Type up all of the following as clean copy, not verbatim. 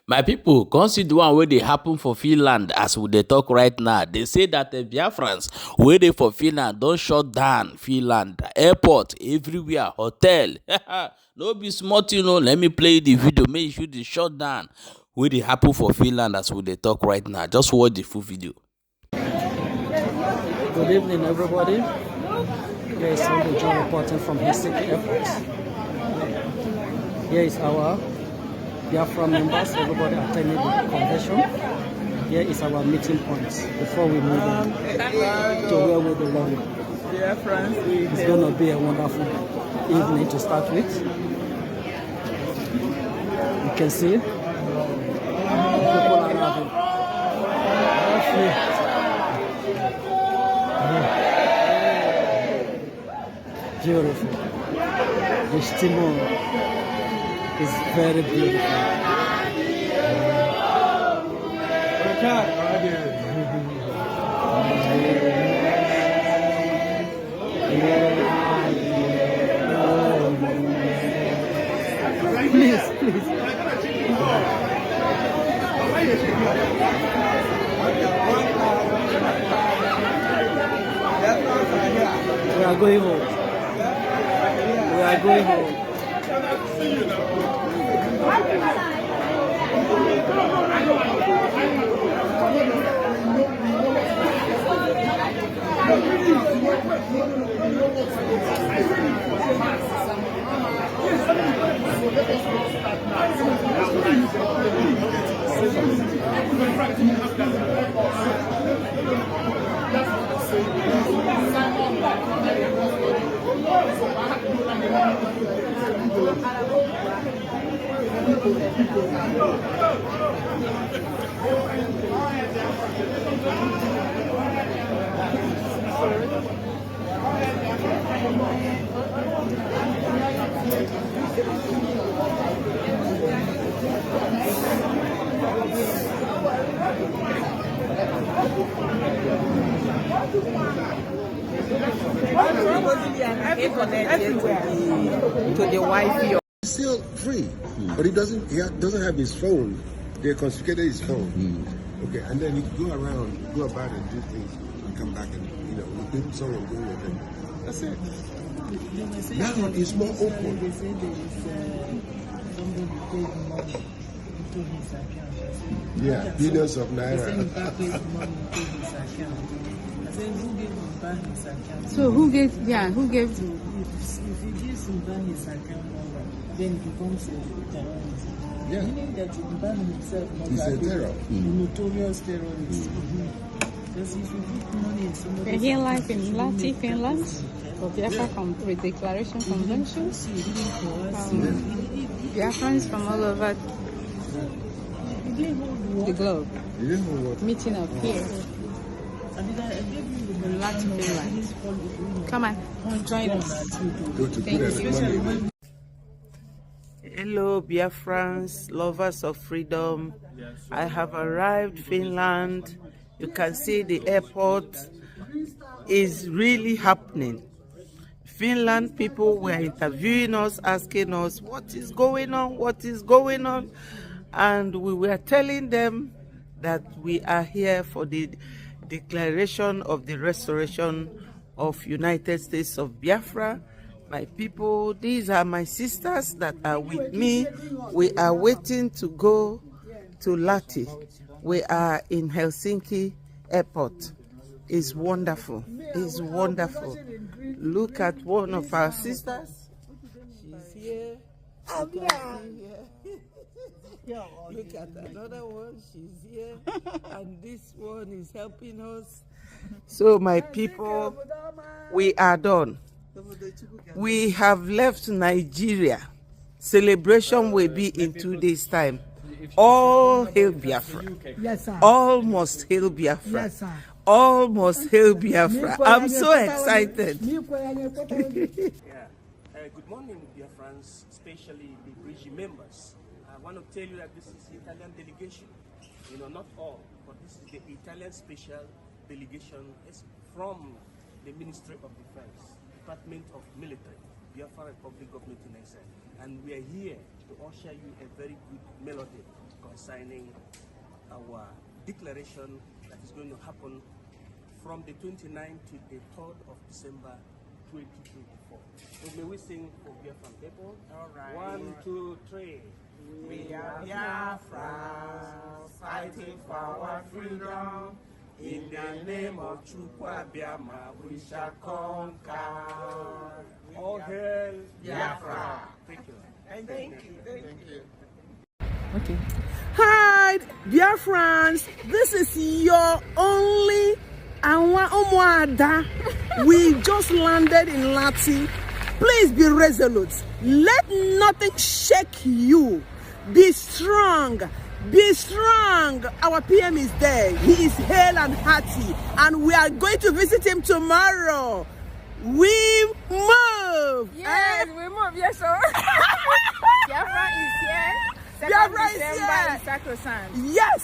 My people, come see the one where they happen for Finland as we dey talk right now. They say that the Biafrans where they for Finland don't shut down Finland. Airport, everywhere, hotel. No be smart, you know. Let me play the video. Make sure they shut down where they happen for Finland as we dey talk right now. Just watch the full video. Good evening, everybody. Here is Tinubu John reporting from Helsinki Airport. Here is our Biafran members, everybody attending the convention. Here is our meeting points before we move on to where we belong. It's going to be a wonderful evening to start with. You can see people are having beautiful. The steamer is very beautiful. Please, please. We are going home. We are going home. To the Wi-Fi. He's still free, but he doesn't have his phone. They confiscated his phone. Okay, and then he can go about and do things and come back and do someone doing it. That's it. Now it's more open. They say there is somebody paid money into his account. Yeah, billions of naira. They say he paid money into his account. I said, who gave him back his account? So who gave to? If he gives him back his account number, then he becomes a terrorist. Yeah. Meaning that he ban himself. He's a terror. A notorious terrorist. Because if you put money in somebody. We're here live in Lati, Finland, for Biafra Declaration Convention. Biafrans from all over the globe meeting up here in Lati, Finland. Come on, join us. Thank you. Hello, Biafrans, lovers of freedom. I have arrived Finland. You can see the airport is really happening. Finland people were interviewing us, asking us what is going on, and we were telling them that we are here for the declaration of the restoration of United States of Biafra. My people, these are my sisters that are with me. We are waiting to go to Lati. We are in Helsinki Airport. It's wonderful. It's wonderful. Look at one of our sisters. She's here. Look at another one. She's here. And this one is helping us. So my people, we are done. We have left Nigeria. Celebration will be in 2 days' time. All hail Biafra. Yes, sir. Almost hail Biafra. Yes, sir. Almost hail Biafra. I'm so excited. Good morning, dear friends, especially the Bridge members. I want to tell you that this is the Italian delegation. Not all, but this is the Italian special delegation from the Ministry of Defense, Department of Military, Biafra Republic of 1997. And we are here to usher you a very good melody concerning our declaration that is going to happen from the 29th to the 3rd of December 2024. So may we sing for Biafran people? All right. 1, 2, 3. We are Biafrans, fighting for our freedom. In the name of Chukwuabiama, we shall conquer. All hail Biafra. Thank you. Thank you. Okay. Hi, dear friends. This is your only Anwa Omoada. We just landed in Lati. Please be resolute. Let nothing shake you. Be strong. Be strong. Our PM is there. He is hale and hearty. And we are going to visit him tomorrow. We move. Yes, we move. Yes, sir. Biafra is here. Biafra is December here. is sacrosanct. Yes.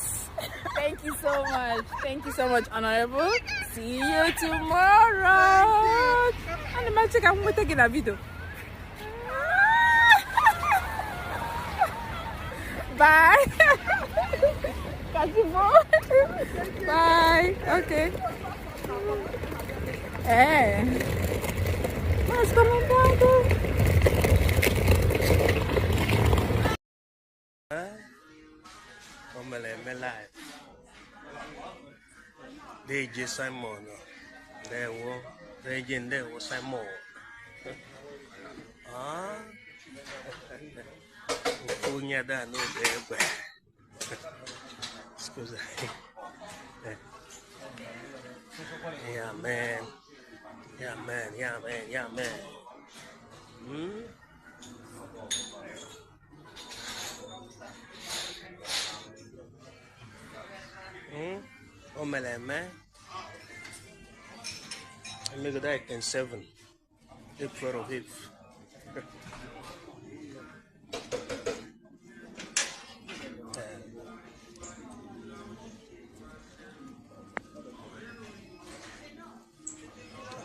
Thank you so much. Thank you so much, Honorable. See you tomorrow. And the magic, I'm going to take a video. Bye. Bye. Okay. Hey. What's coming down? Live. DJ Simon. There was Simon. Punya da no debe. Excuse me. Yeah man. Omeleme. I make that in 7. April of it.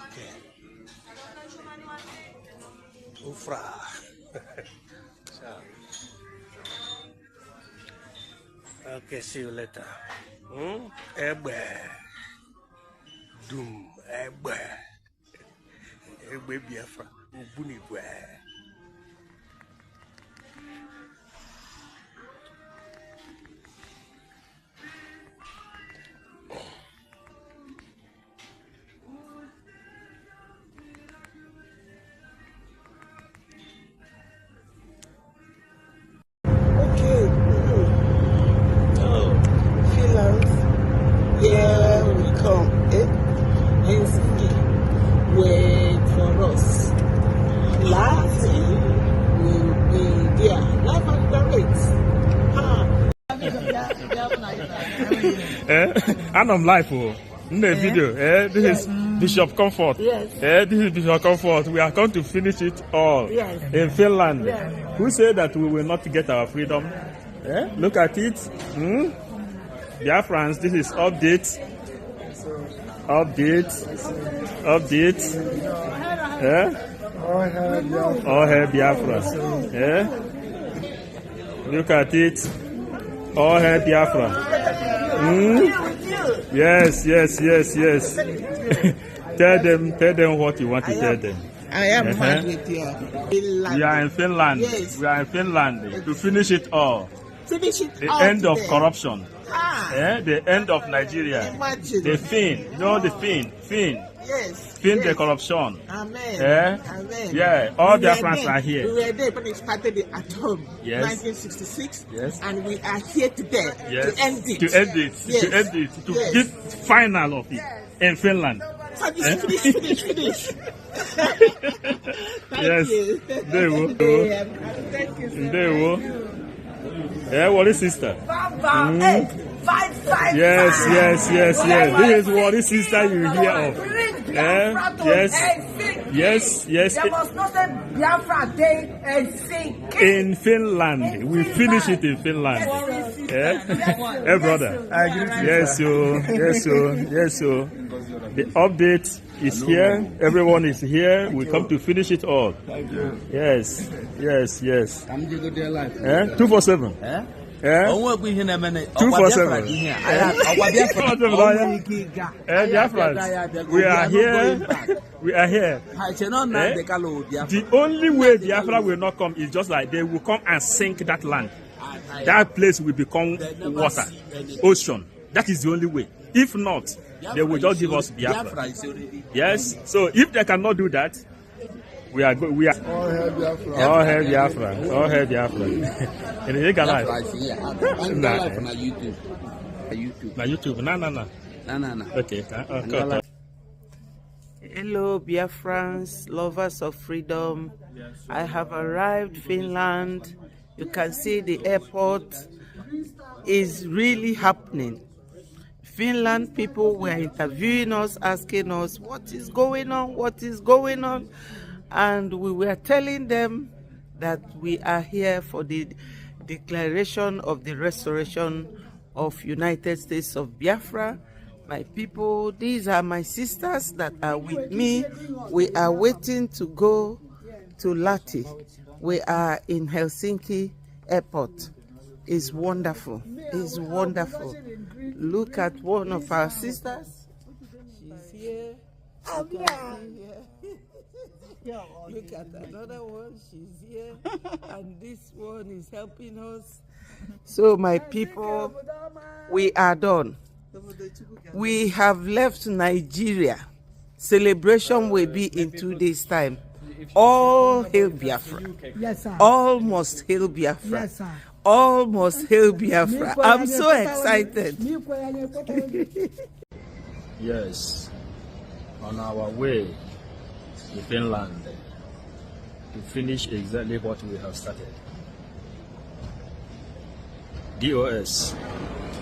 Okay. Ufra. Okay, see you later. Egbe. Doom. Egbe. Egbe Biafra. Ubunigwe. Here we come. Wait for us. Lati will be there. Live and direct. I'm live in the video. This is Bishop Comfort. Yes. This is Bishop Comfort. We are going to finish it all in Finland. Who said that we will not get our freedom? Look at it. Biafrans, this is update. All hair Biafra. Look at it. All hair Biafra. Yes. Tell them what you want to tell them. I am mad with you. We are in Finland. Yes. We are in Finland to finish it all. Finish it The all end today. of corruption. The end of Nigeria. Imagine. The Finn. The Finn. Yes. Finn the corruption. Amen. Amen. Yeah, all their friends are here. We were there when it started at home, Yes. 1966. Yes. And we are here today Yes. to end it. To Yes. give final of it in Finland. Finish. Thank Yes. you. They will. Thank you, sir. They will. Yeah, what is sister? 555. Yes. This is what this sister you hear of. Yes. There was no Biafra Day and sing. In Finland. We finish it in Finland. Hey, brother. Yes, so. The update is here. Everyone is here. We come to finish it all. Yes. 247. Yeah? 247. Biafrans, we are here. We are here. The only way Biafra will not come is just like they will come and sink that land. That place will become water, ocean. That is the only way. If not, they will just give us Biafra. Yes. So if they cannot do that, we are good. We are all hail Biafra. All hail Biafra. All hail Biafra. In the life. Na YouTube. Na YouTube. No. Okay. Hello, Biafrans, lovers of freedom. I have arrived Finland. You can see the airport is really happening. Finland people were interviewing us, asking us what is going on, and we were telling them that we are here for the declaration of the restoration of United States of Biafra. My people, these are my sisters that are with me. We are waiting to go to Lahti. We are in Helsinki airport. It's wonderful. It's wonderful. Look at one of our sisters. She's here. Look at another one. She's here. And this one is helping us. So my people, we are done. We have left Nigeria. Celebration will be in 2 days' time. All hail Biafra. Yes, sir. Almost hail Biafra. Yes, sir. Almost hail Biafra. I'm so excited. Yes. On our way to Finland to finish exactly what we have started. DOS.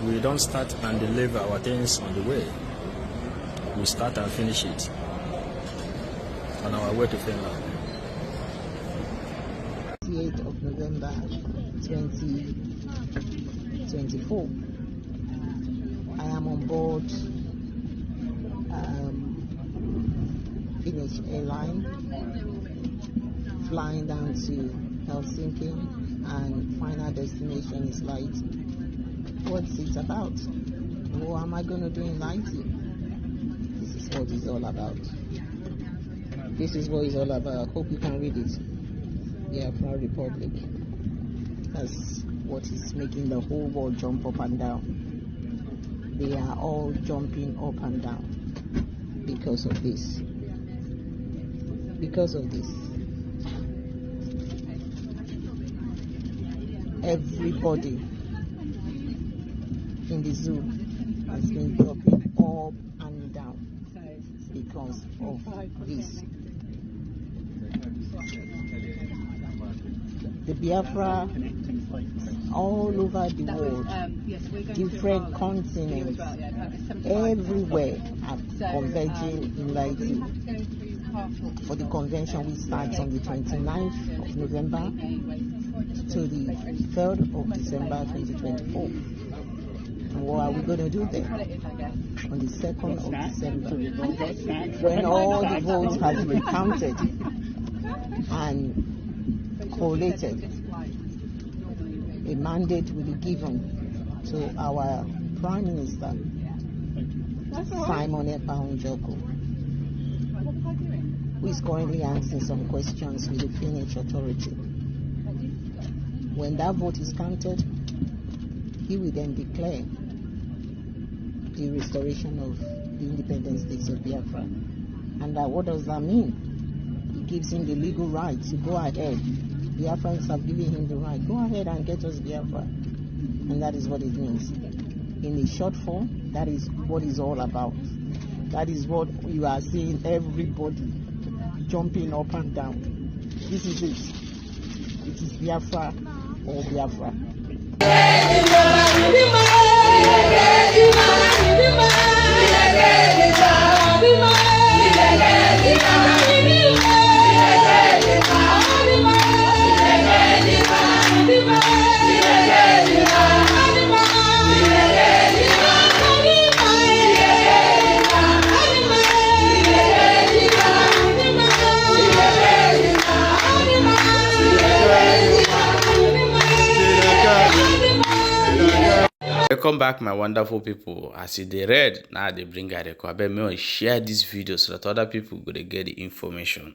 We don't start and deliver our things on the way. We start and finish it on our way to Finland. 28th of November 2024. I am on board Finnish airline, flying down to Helsinki, and final destination is Lahti. What's it about? What am I going to do in Lahti? This is what it's all about. This is what it's all about. Hope you can read it. Biafra Republic. That's what is making the whole world jump up and down. They are all jumping up and down because of this. Because of this. Everybody in the zoo has been dropping up and down because of this. The Biafra all over the world, different continents, everywhere are converging in Lahti for the convention, which starts on the 29th of November to the 3rd of December 2024. And what are we going to do there? On the 2nd of December, when all the votes have been counted and collated, a mandate will be given to our Prime Minister, Simon Ekpa, who is currently answering some questions with the Finnish authority. When that vote is counted, he will then declare the restoration of the independent states of Biafra. And what does that mean? It gives him the legal right to go ahead. Biafrans have given him the right. Go ahead and get us Biafra. And that is what it means. In a short form, that is what it's all about. That is what you are seeing, everybody jumping up and down. This is it. It is Biafra or Biafra. Welcome back, my wonderful people. As you dey read, now they bring out the abeg, may share this video so that other people go to get the information.